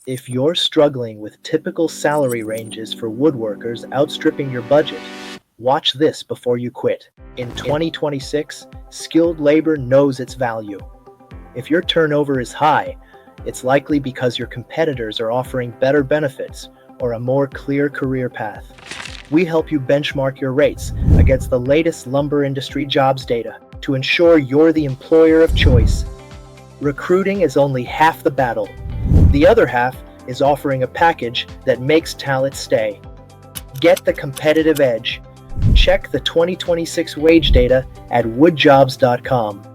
If you're struggling with typical salary ranges for woodworkers outstripping your budget, watch this before you quit. In 2026, skilled labor knows its value. If your turnover is high, it's likely because your competitors are offering better benefits or a more clear career path. We help you benchmark your rates against the latest lumber industry jobs data to ensure you're the employer of choice. Recruiting is only half the battle. The other half is offering a package that makes talent stay. Get the competitive edge. Check the 2026 wage data at woodjobs.com.